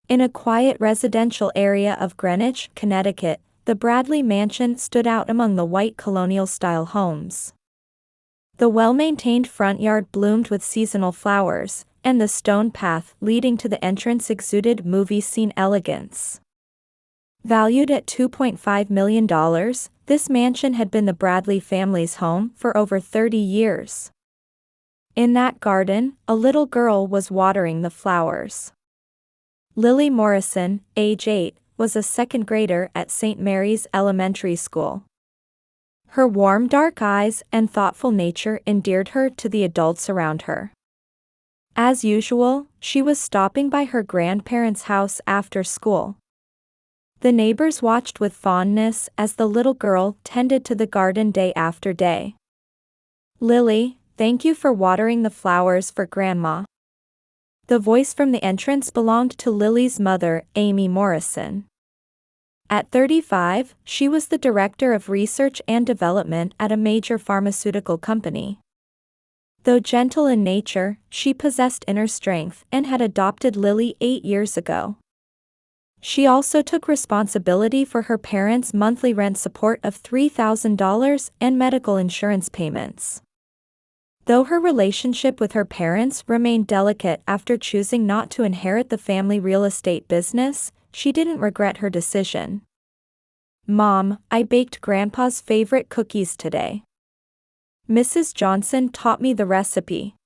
In a quiet residential area of Greenwich, Connecticut, the Bradley Mansion stood out among the white colonial-style homes. The well-maintained front yard bloomed with seasonal flowers, and the stone path leading to the entrance exuded movie scene elegance. Valued at $2.5 million, this mansion had been the Bradley family's home for over 30 years. In that garden, a little girl was watering the flowers. Lily Morrison, age 8, was a second grader at St. Mary's Elementary School. Her warm dark eyes and thoughtful nature endeared her to the adults around her. As usual, she was stopping by her grandparents' house after school. The neighbors watched with fondness as the little girl tended to the garden day after day. "Lily, thank you for watering the flowers for Grandma." The voice from the entrance belonged to Lily's mother, Amy Morrison. At 35, she was the director of research and development at a major pharmaceutical company. Though gentle in nature, she possessed inner strength and had adopted Lily 8 years ago. She also took responsibility for her parents' monthly rent support of $3,000 and medical insurance payments. Though her relationship with her parents remained delicate after choosing not to inherit the family real estate business, she didn't regret her decision. "Mom, I baked Grandpa's favorite cookies today. Mrs. Johnson taught me the recipe."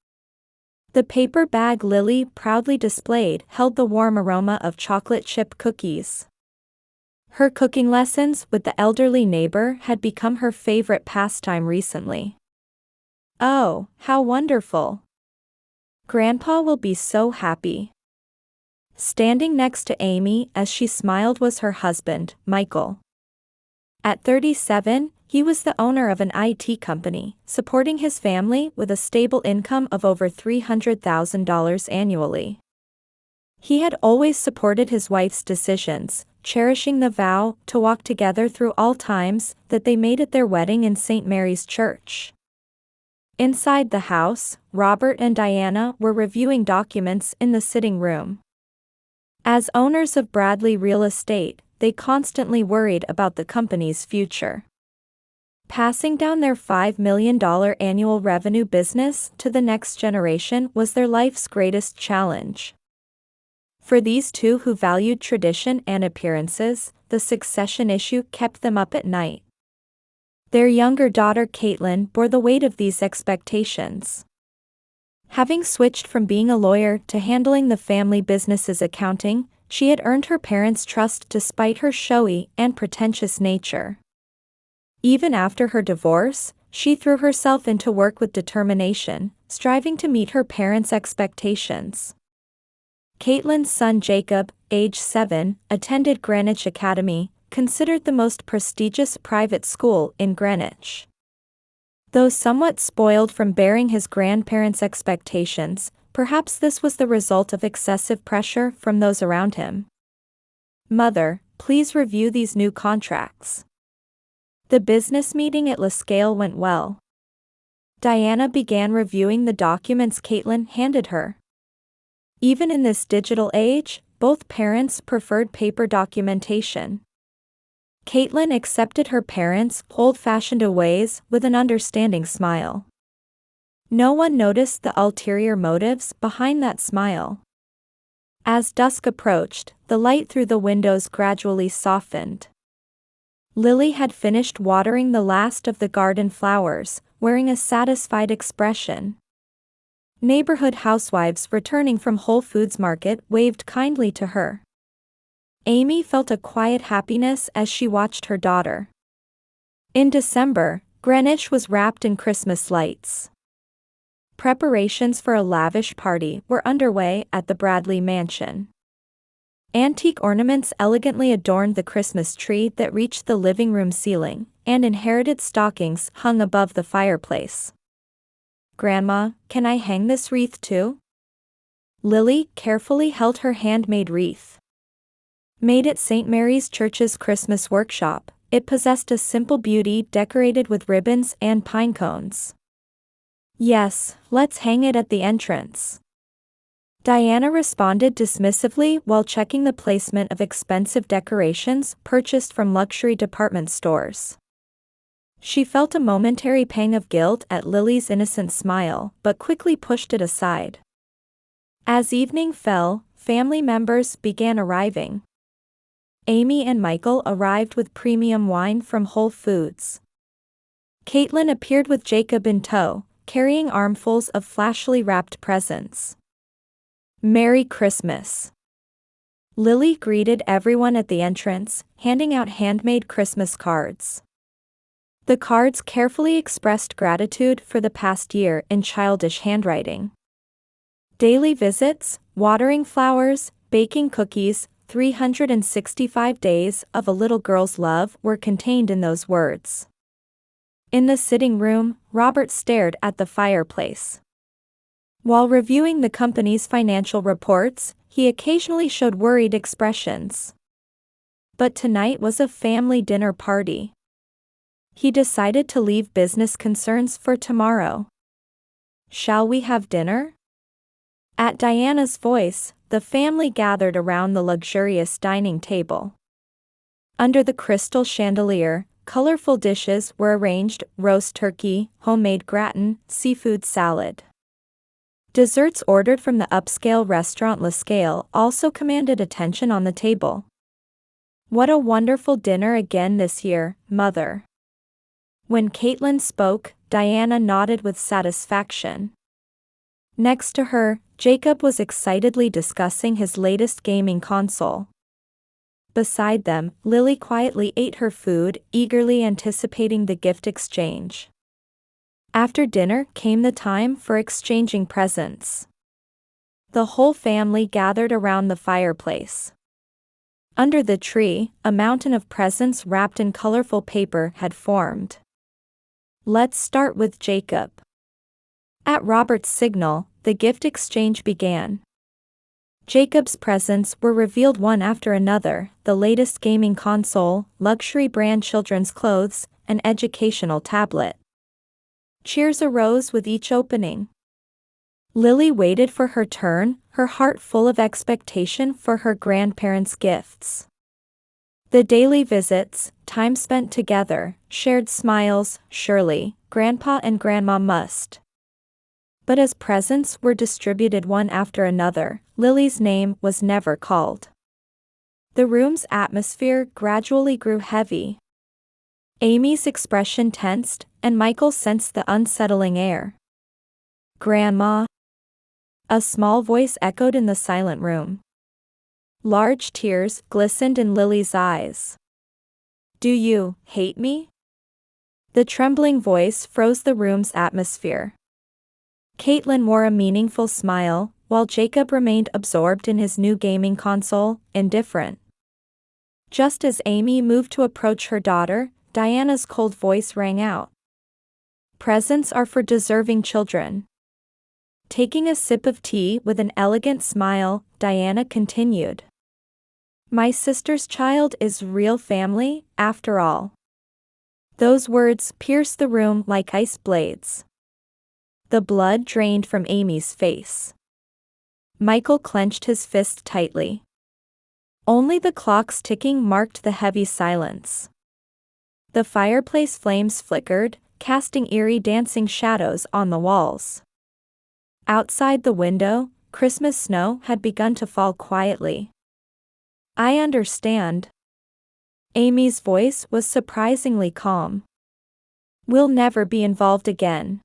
The paper bag Lily proudly displayed held the warm aroma of chocolate chip cookies. Her cooking lessons with the elderly neighbor had become her favorite pastime recently. "Oh, how wonderful! Grandpa will be so happy." Standing next to Amy as she smiled was her husband, Michael. At 37, he was the owner of an IT company, supporting his family with a stable income of over $300,000 annually. He had always supported his wife's decisions, cherishing the vow to walk together through all times that they made at their wedding in St. Mary's Church. Inside the house, Robert and Diana were reviewing documents in the sitting room. As owners of Bradley Real Estate, they constantly worried about the company's future. Passing down their $5 million annual revenue business to the next generation was their life's greatest challenge. For these two who valued tradition and appearances, the succession issue kept them up at night. Their younger daughter Caitlin bore the weight of these expectations. Having switched from being a lawyer to handling the family business's accounting, she had earned her parents' trust despite her showy and pretentious nature. Even after her divorce, she threw herself into work with determination, striving to meet her parents' expectations. Caitlin's son Jacob, age 7, attended Greenwich Academy, considered the most prestigious private school in Greenwich. Though somewhat spoiled from bearing his grandparents' expectations, perhaps this was the result of excessive pressure from those around him. "Mother, please review these new contracts." The business meeting at La Scale went well. Diana began reviewing the documents Caitlin handed her. Even in this digital age, both parents preferred paper documentation. Caitlin accepted her parents' old-fashioned ways with an understanding smile. No one noticed the ulterior motives behind that smile. As dusk approached, the light through the windows gradually softened. Lily had finished watering the last of the garden flowers, wearing a satisfied expression. Neighborhood housewives returning from Whole Foods Market waved kindly to her. Amy felt a quiet happiness as she watched her daughter. In December, Greenwich was wrapped in Christmas lights. Preparations for a lavish party were underway at the Bradley Mansion. Antique ornaments elegantly adorned the Christmas tree that reached the living room ceiling, and inherited stockings hung above the fireplace. "Grandma, can I hang this wreath too?" Lily carefully held her handmade wreath. Made at St. Mary's Church's Christmas workshop, it possessed a simple beauty decorated with ribbons and pine cones. "Yes, let's hang it at the entrance." Diana responded dismissively while checking the placement of expensive decorations purchased from luxury department stores. She felt a momentary pang of guilt at Lily's innocent smile, but quickly pushed it aside. As evening fell, family members began arriving. Amy and Michael arrived with premium wine from Whole Foods. Caitlin appeared with Jacob in tow, carrying armfuls of flashily wrapped presents. Merry Christmas! Lily greeted everyone at the entrance, handing out handmade Christmas cards. The cards carefully expressed gratitude for the past year in childish handwriting. Daily visits, watering flowers, baking cookies, 365 days of a little girl's love were contained in those words. In the sitting room, Robert stared at the fireplace. While reviewing the company's financial reports, he occasionally showed worried expressions. But tonight was a family dinner party. He decided to leave business concerns for tomorrow. "Shall we have dinner?" At Diana's voice, the family gathered around the luxurious dining table. Under the crystal chandelier, colorful dishes were arranged: roast turkey, homemade gratin, seafood salad. Desserts ordered from the upscale restaurant La Scale also commanded attention on the table. "What a wonderful dinner again this year, Mother." When Caitlin spoke, Diana nodded with satisfaction. Next to her, Jacob was excitedly discussing his latest gaming console. Beside them, Lily quietly ate her food, eagerly anticipating the gift exchange. After dinner came the time for exchanging presents. The whole family gathered around the fireplace. Under the tree, a mountain of presents wrapped in colorful paper had formed. "Let's start with Jacob." At Robert's signal, the gift exchange began. Jacob's presents were revealed one after another: the latest gaming console, luxury brand children's clothes, an educational tablet. Cheers arose with each opening. Lily waited for her turn, her heart full of expectation for her grandparents' gifts. The daily visits, time spent together, shared smiles: surely, Grandpa and Grandma must. But as presents were distributed one after another, Lily's name was never called. The room's atmosphere gradually grew heavy. Amy's expression tensed, and Michael sensed the unsettling air. "Grandma?" A small voice echoed in the silent room. Large tears glistened in Lily's eyes. "Do you hate me?" The trembling voice froze the room's atmosphere. Caitlin wore a meaningful smile, while Jacob remained absorbed in his new gaming console, indifferent. Just as Amy moved to approach her daughter, Diana's cold voice rang out. "Presents are for deserving children." Taking a sip of tea with an elegant smile, Diana continued. "My sister's child is real family, after all." Those words pierced the room like ice blades. The blood drained from Amy's face. Michael clenched his fist tightly. Only the clock's ticking marked the heavy silence. The fireplace flames flickered, casting eerie dancing shadows on the walls. Outside the window, Christmas snow had begun to fall quietly. "I understand." Amy's voice was surprisingly calm. "We'll never be involved again."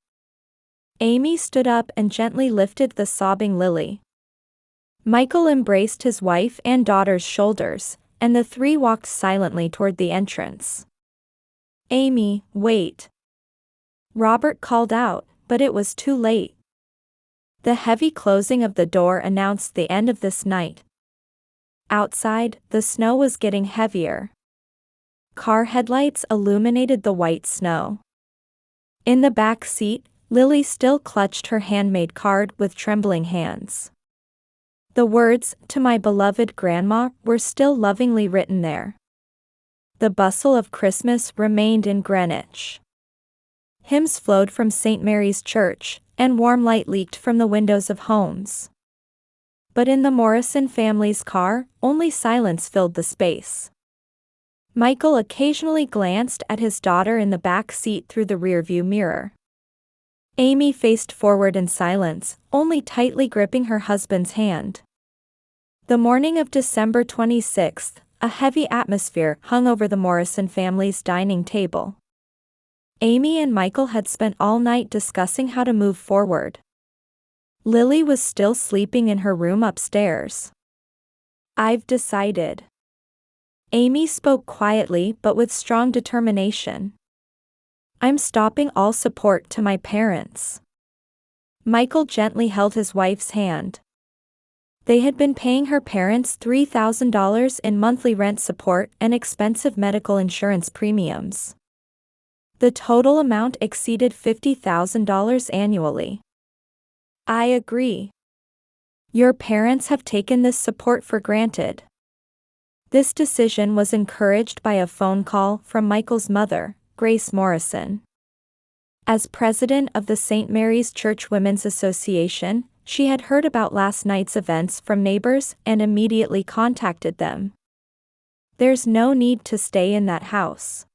Amy stood up and gently lifted the sobbing Lily. Michael embraced his wife and daughter's shoulders, and the three walked silently toward the entrance. "Amy, wait." Robert called out, but it was too late. The heavy closing of the door announced the end of this night. Outside, the snow was getting heavier. Car headlights illuminated the white snow. In the back seat, Lily still clutched her handmade card with trembling hands. The words, "To my beloved Grandma," were still lovingly written there. The bustle of Christmas remained in Greenwich. Hymns flowed from St. Mary's Church, and warm light leaked from the windows of homes. But in the Morrison family's car, only silence filled the space. Michael occasionally glanced at his daughter in the back seat through the rearview mirror. Amy faced forward in silence, only tightly gripping her husband's hand. The morning of December 26th, a heavy atmosphere hung over the Morrison family's dining table. Amy and Michael had spent all night discussing how to move forward. Lily was still sleeping in her room upstairs. "I've decided." Amy spoke quietly but with strong determination. "I'm stopping all support to my parents." Michael gently held his wife's hand. They had been paying her parents $3,000 in monthly rent support and expensive medical insurance premiums. The total amount exceeded $50,000 annually. "I agree. Your parents have taken this support for granted." This decision was encouraged by a phone call from Michael's mother, Grace Morrison. As president of the St. Mary's Church Women's Association, she had heard about last night's events from neighbors and immediately contacted them. "There's no need to stay in that house.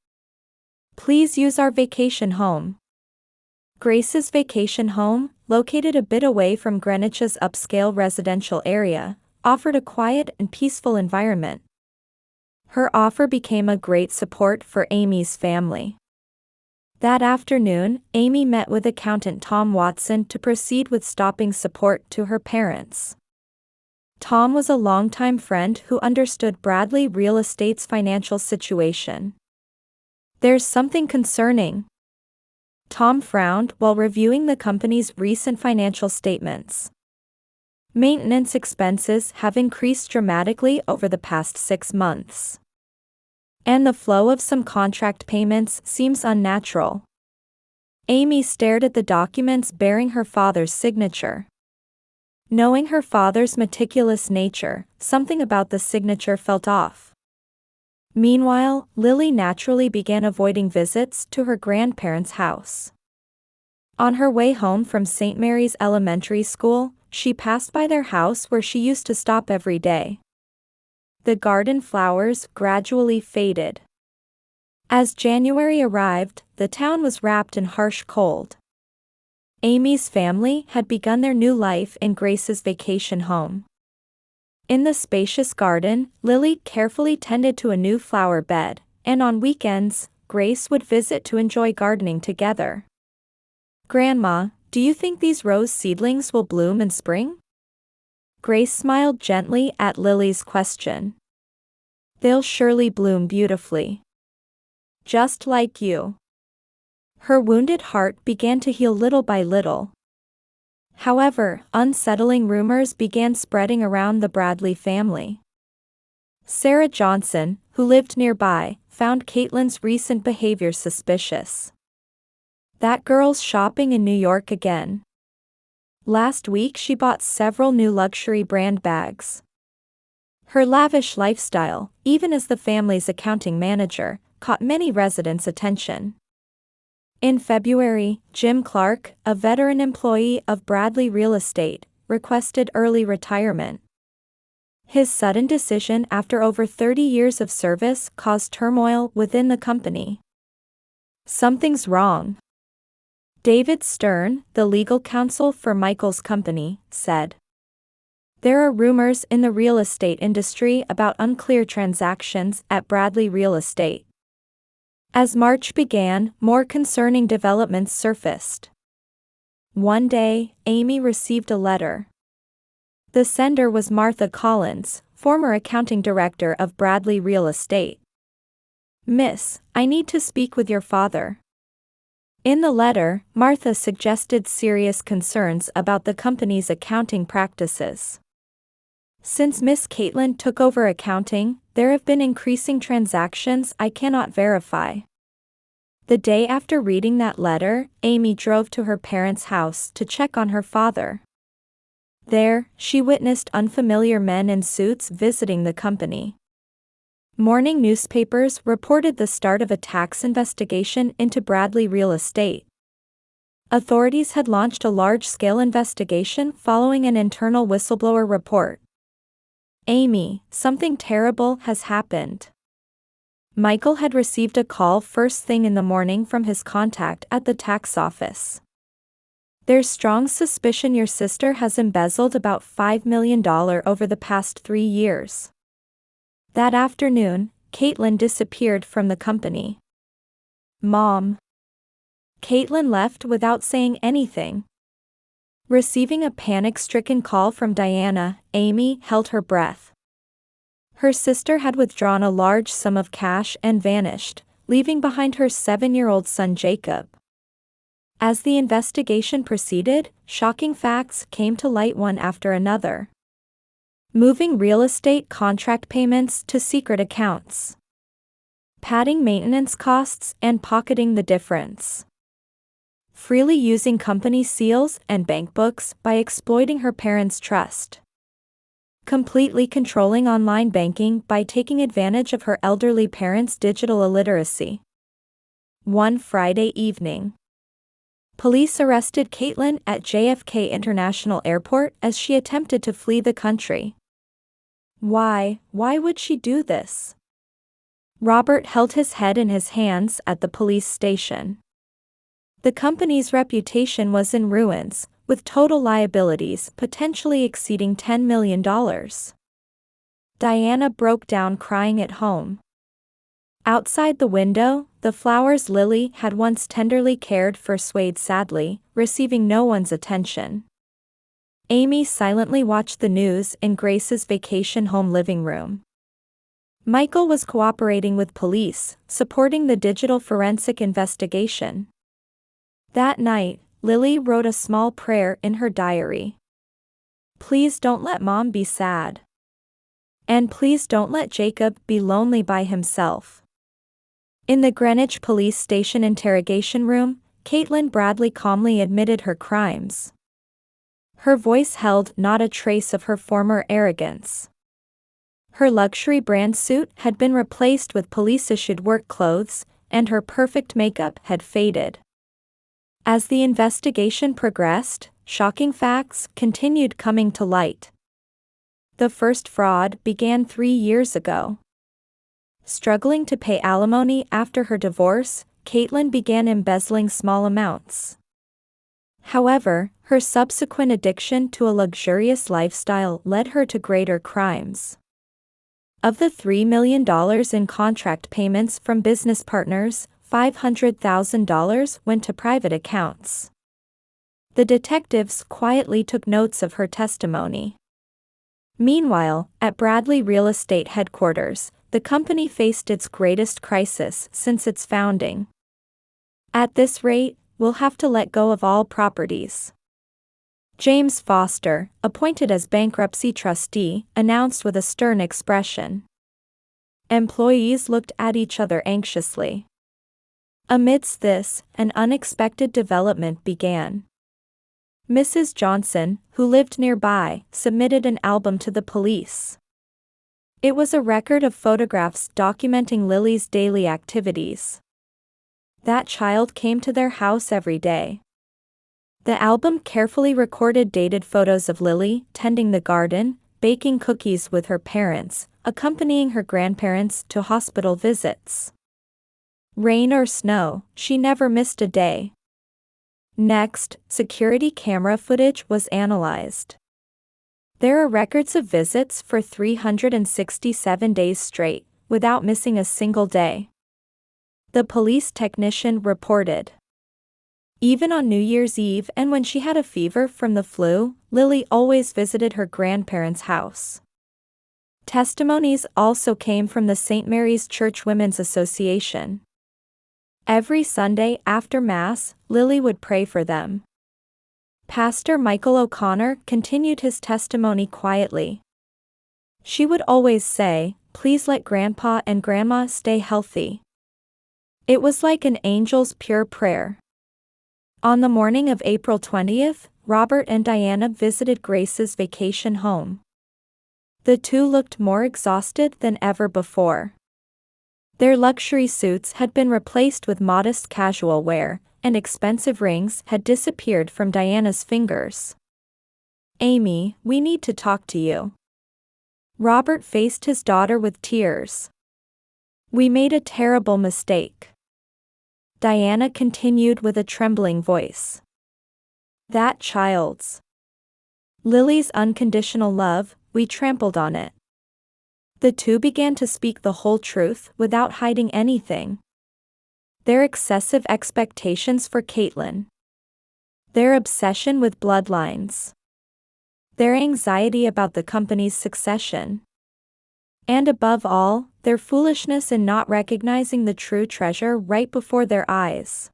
Please use our vacation home." Grace's vacation home, located a bit away from Greenwich's upscale residential area, offered a quiet and peaceful environment. Her offer became a great support for Amy's family. That afternoon, Amy met with accountant Tom Watson to proceed with stopping support to her parents. Tom was a longtime friend who understood Bradley Real Estate's financial situation. "There's something concerning." Tom frowned while reviewing the company's recent financial statements. Maintenance expenses have increased dramatically over the past 6 months. And the flow of some contract payments seems unnatural. Amy stared at the documents bearing her father's signature. Knowing her father's meticulous nature, something about the signature felt off. Meanwhile, Lily naturally began avoiding visits to her grandparents' house. On her way home from St. Mary's Elementary School, she passed by their house where she used to stop every day. The garden flowers gradually faded. As January arrived, the town was wrapped in harsh cold. Amy's family had begun their new life in Grace's vacation home. In the spacious garden, Lily carefully tended to a new flower bed, and on weekends, Grace would visit to enjoy gardening together. "Grandma, do you think these rose seedlings will bloom in spring?" Grace smiled gently at Lily's question. "They'll surely bloom beautifully. Just like you." Her wounded heart began to heal little by little. However, unsettling rumors began spreading around the Bradley family. Sarah Johnson, who lived nearby, found Caitlin's recent behavior suspicious. "That girl's shopping in New York again. Last week she bought several new luxury brand bags." Her lavish lifestyle, even as the family's accounting manager, caught many residents' attention. In February, Jim Clark, a veteran employee of Bradley Real Estate, requested early retirement. His sudden decision after over 30 years of service caused turmoil within the company. "Something's wrong." David Stern, the legal counsel for Michael's company, said. "There are rumors in the real estate industry about unclear transactions at Bradley Real Estate." As March began, more concerning developments surfaced. One day, Amy received a letter. The sender was Martha Collins, former accounting director of Bradley Real Estate. "Miss, I need to speak with your father." In the letter, Martha suggested serious concerns about the company's accounting practices. "Since Miss Caitlin took over accounting, there have been increasing transactions I cannot verify." The day after reading that letter, Amy drove to her parents' house to check on her father. There, she witnessed unfamiliar men in suits visiting the company. Morning newspapers reported the start of a tax investigation into Bradley Real Estate. Authorities had launched a large-scale investigation following an internal whistleblower report. "Amy, something terrible has happened." Michael had received a call first thing in the morning from his contact at the tax office. "There's strong suspicion your sister has embezzled about $5 million over the past 3 years." That afternoon, Caitlin disappeared from the company. "Mom." Caitlin left without saying anything. Receiving a panic-stricken call from Diana, Amy held her breath. Her sister had withdrawn a large sum of cash and vanished, leaving behind her 7-year-old son Jacob. As the investigation proceeded, shocking facts came to light one after another. Moving real estate contract payments to secret accounts. Padding maintenance costs and pocketing the difference. Freely using company seals and bank books by exploiting her parents' trust. Completely controlling online banking by taking advantage of her elderly parents' digital illiteracy. One Friday evening, police arrested Caitlin at JFK International Airport as she attempted to flee the country. Why would she do this? Robert held his head in his hands at the police station. The company's reputation was in ruins, with total liabilities potentially exceeding $10 million. Diana broke down crying at home. Outside the window, the flowers Lily had once tenderly cared for swayed sadly, receiving no one's attention. Amy silently watched the news in Grace's vacation home living room. Michael was cooperating with police, supporting the digital forensic investigation. That night, Lily wrote a small prayer in her diary. "Please don't let Mom be sad. And please don't let Jacob be lonely by himself." In the Greenwich Police Station interrogation room, Caitlin Bradley calmly admitted her crimes. Her voice held not a trace of her former arrogance. Her luxury brand suit had been replaced with police-issued work clothes, and her perfect makeup had faded. As the investigation progressed, shocking facts continued coming to light. The first fraud began 3 years ago. Struggling to pay alimony after her divorce, Caitlin began embezzling small amounts. However, her subsequent addiction to a luxurious lifestyle led her to greater crimes. Of the $3 million in contract payments from business partners, $500,000 went to private accounts. The detectives quietly took notes of her testimony. Meanwhile, at Bradley Real Estate headquarters, the company faced its greatest crisis since its founding. "At this rate, we'll have to let go of all properties." James Foster, appointed as bankruptcy trustee, announced with a stern expression. Employees looked at each other anxiously. Amidst this, an unexpected development began. Mrs. Johnson, who lived nearby, submitted an album to the police. It was a record of photographs documenting Lily's daily activities. That child came to their house every day. The album carefully recorded dated photos of Lily tending the garden, baking cookies with her parents, accompanying her grandparents to hospital visits. Rain or snow, she never missed a day. Next, security camera footage was analyzed. There are records of visits for 367 days straight, without missing a single day. The police technician reported. Even on New Year's Eve and when she had a fever from the flu, Lily always visited her grandparents' house. Testimonies also came from the St. Mary's Church Women's Association. Every Sunday after Mass, Lily would pray for them. Pastor Michael O'Connor continued his testimony quietly. She would always say, "Please let Grandpa and Grandma stay healthy." It was like an angel's pure prayer. On the morning of April 20th, Robert and Diana visited Grace's vacation home. The two looked more exhausted than ever before. Their luxury suits had been replaced with modest casual wear, and expensive rings had disappeared from Diana's fingers. "Amy, we need to talk to you." Robert faced his daughter with tears. "We made a terrible mistake," Diana continued with a trembling voice. "That child's Lily's unconditional love, we trampled on it." The two began to speak the whole truth without hiding anything. Their excessive expectations for Caitlin, their obsession with bloodlines, their anxiety about the company's succession, and above all, their foolishness in not recognizing the true treasure right before their eyes.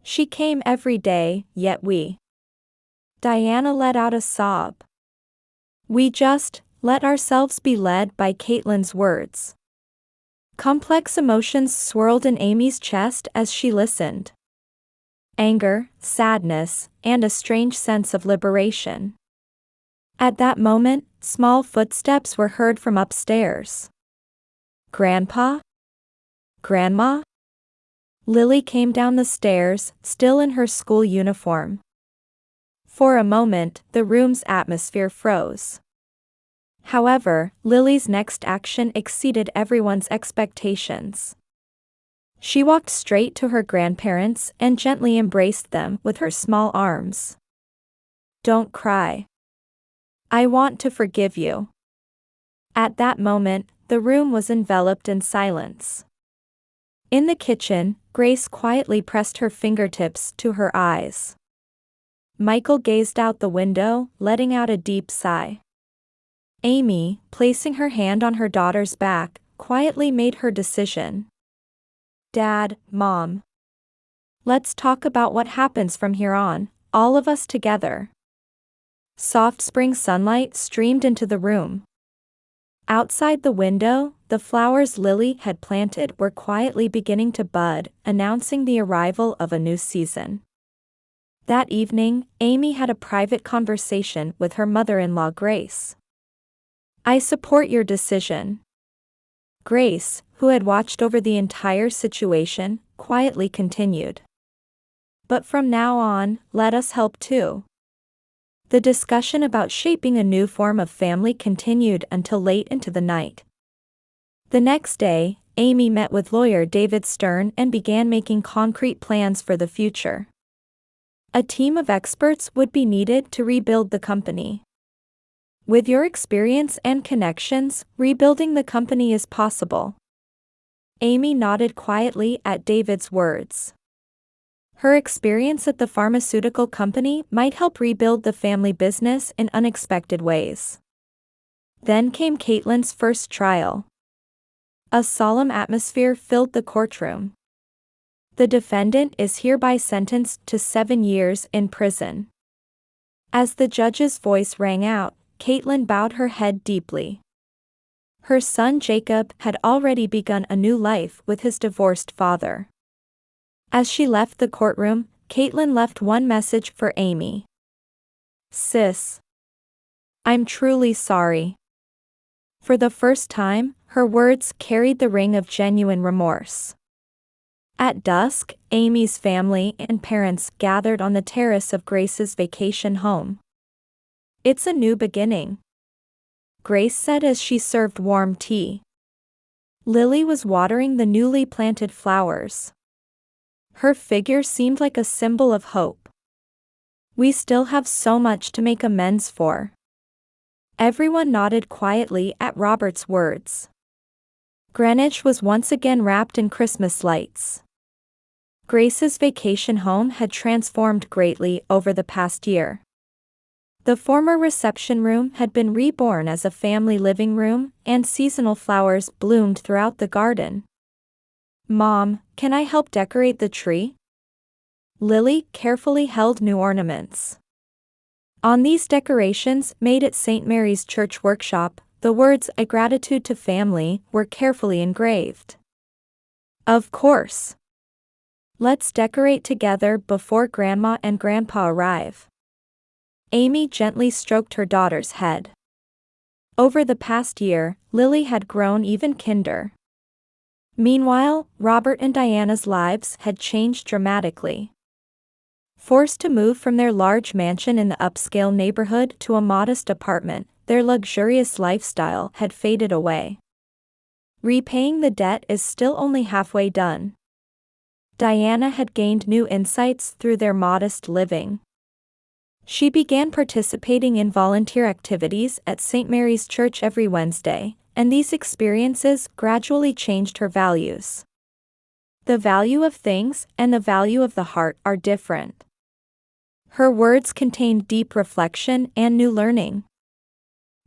"She came every day, yet we..." Diana let out a sob. "We just let ourselves be led by Caitlin's words." Complex emotions swirled in Amy's chest as she listened. Anger, sadness, and a strange sense of liberation. At that moment, small footsteps were heard from upstairs. "Grandpa? Grandma?" Lily came down the stairs, still in her school uniform. For a moment, the room's atmosphere froze. However, Lily's next action exceeded everyone's expectations. She walked straight to her grandparents and gently embraced them with her small arms. "Don't cry. I want to forgive you." At that moment, the room was enveloped in silence. In the kitchen, Grace quietly pressed her fingertips to her eyes. Michael gazed out the window, letting out a deep sigh. Amy, placing her hand on her daughter's back, quietly made her decision. "Dad, Mom. Let's talk about what happens from here on, all of us together." Soft spring sunlight streamed into the room. Outside the window, the flowers Lily had planted were quietly beginning to bud, announcing the arrival of a new season. That evening, Amy had a private conversation with her mother-in-law Grace. "I support your decision." Grace, who had watched over the entire situation, quietly continued. "But from now on, let us help too." The discussion about shaping a new form of family continued until late into the night. The next day, Amy met with lawyer David Stern and began making concrete plans for the future. A team of experts would be needed to rebuild the company. "With your experience and connections, rebuilding the company is possible." Amy nodded quietly at David's words. Her experience at the pharmaceutical company might help rebuild the family business in unexpected ways. Then came Caitlin's first trial. A solemn atmosphere filled the courtroom. "The defendant is hereby sentenced to 7 years in prison." As the judge's voice rang out, Caitlin bowed her head deeply. Her son Jacob had already begun a new life with his divorced father. As she left the courtroom, Caitlin left one message for Amy. "Sis. I'm truly sorry." For the first time, her words carried the ring of genuine remorse. At dusk, Amy's family and parents gathered on the terrace of Grace's vacation home. "It's a new beginning," Grace said as she served warm tea. Lily was watering the newly planted flowers. Her figure seemed like a symbol of hope. "We still have so much to make amends for." Everyone nodded quietly at Robert's words. Greenwich was once again wrapped in Christmas lights. Grace's vacation home had transformed greatly over the past year. The former reception room had been reborn as a family living room, and seasonal flowers bloomed throughout the garden. "Mom, can I help decorate the tree?" Lily carefully held new ornaments. On these decorations made at St. Mary's Church Workshop, the words "A Gratitude to Family" were carefully engraved. "Of course. Let's decorate together before Grandma and Grandpa arrive." Amy gently stroked her daughter's head. Over the past year, Lily had grown even kinder. Meanwhile, Robert and Diana's lives had changed dramatically. Forced to move from their large mansion in the upscale neighborhood to a modest apartment, their luxurious lifestyle had faded away. Repaying the debt is still only halfway done. Diana had gained new insights through their modest living. She began participating in volunteer activities at St. Mary's Church every Wednesday, and these experiences gradually changed her values. The value of things and the value of the heart are different. Her words contained deep reflection and new learning.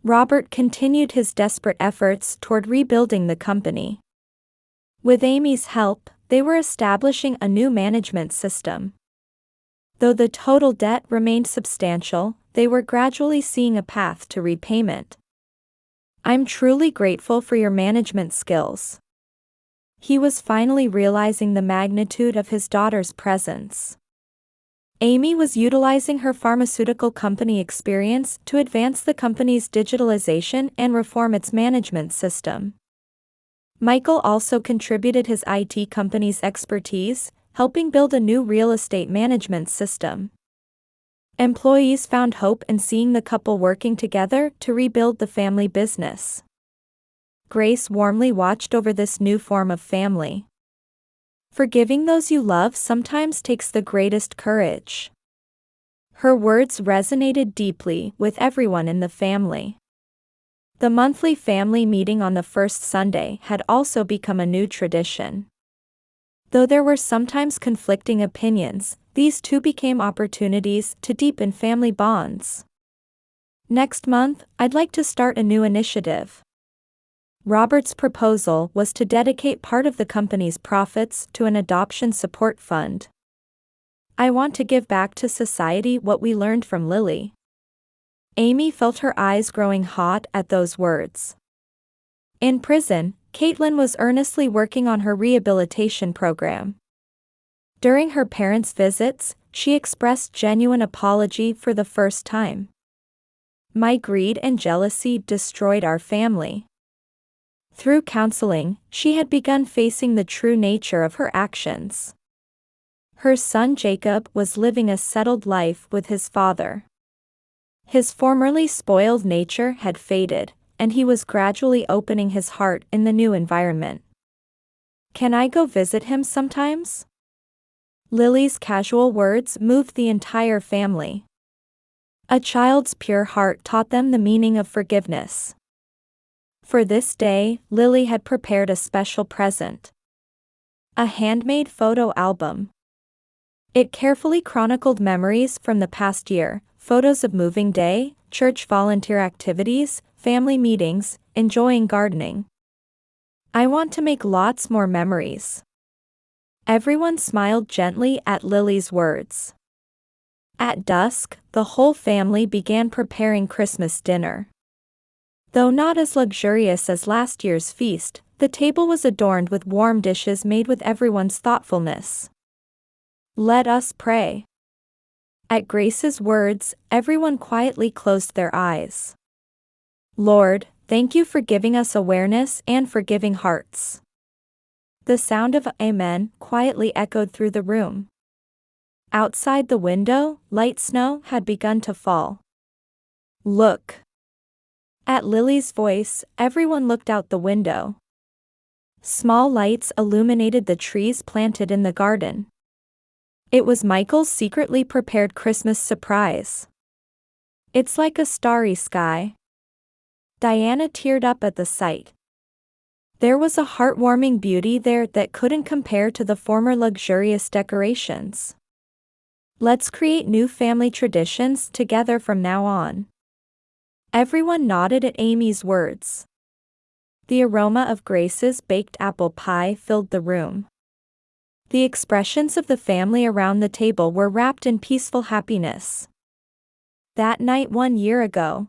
Robert continued his desperate efforts toward rebuilding the company. With Amy's help, they were establishing a new management system. Though the total debt remained substantial, they were gradually seeing a path to repayment. "I'm truly grateful for your management skills." He was finally realizing the magnitude of his daughter's presence. Amy was utilizing her pharmaceutical company experience to advance the company's digitalization and reform its management system. Michael also contributed his IT company's expertise, helping build a new real estate management system. Employees found hope in seeing the couple working together to rebuild the family business. Grace warmly watched over this new form of family. Forgiving those you love sometimes takes the greatest courage. Her words resonated deeply with everyone in the family. The monthly family meeting on the first Sunday had also become a new tradition. Though there were sometimes conflicting opinions, these two became opportunities to deepen family bonds. "Next month, I'd like to start a new initiative." Robert's proposal was to dedicate part of the company's profits to an adoption support fund. "I want to give back to society what we learned from Lily." Amy felt her eyes growing hot at those words. In prison, Caitlin was earnestly working on her rehabilitation program. During her parents' visits, she expressed genuine apology for the first time. "My greed and jealousy destroyed our family." Through counseling, she had begun facing the true nature of her actions. Her son Jacob was living a settled life with his father. His formerly spoiled nature had faded, and he was gradually opening his heart in the new environment. "Can I go visit him sometimes?" Lily's casual words moved the entire family. A child's pure heart taught them the meaning of forgiveness. For this day, Lily had prepared a special present. A handmade photo album. It carefully chronicled memories from the past year, photos of moving day, church volunteer activities, family meetings, enjoying gardening. "I want to make lots more memories." Everyone smiled gently at Lily's words. At dusk, the whole family began preparing Christmas dinner. Though not as luxurious as last year's feast, the table was adorned with warm dishes made with everyone's thoughtfulness. "Let us pray." At Grace's words, everyone quietly closed their eyes. "Lord, thank you for giving us awareness and forgiving hearts." The sound of "Amen" quietly echoed through the room. Outside the window, light snow had begun to fall. "Look." At Lily's voice, everyone looked out the window. Small lights illuminated the trees planted in the garden. It was Michael's secretly prepared Christmas surprise. "It's like a starry sky." Diana teared up at the sight. There was a heartwarming beauty there that couldn't compare to the former luxurious decorations. "Let's create new family traditions together from now on." Everyone nodded at Amy's words. The aroma of Grace's baked apple pie filled the room. The expressions of the family around the table were wrapped in peaceful happiness. That night 1 year ago,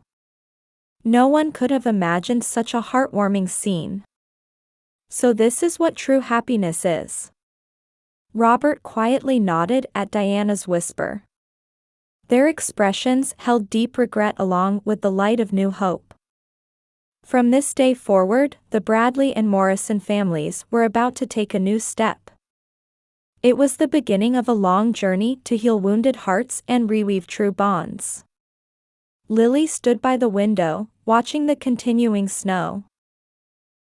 no one could have imagined such a heartwarming scene. So this is what true happiness is. Robert quietly nodded at Diana's whisper. Their expressions held deep regret along with the light of new hope. From this day forward, the Bradley and Morrison families were about to take a new step. It was the beginning of a long journey to heal wounded hearts and reweave true bonds. Lily stood by the window, watching the continuing snow.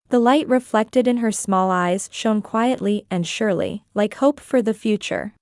The light reflected in her small eyes shone quietly and surely, like hope for the future.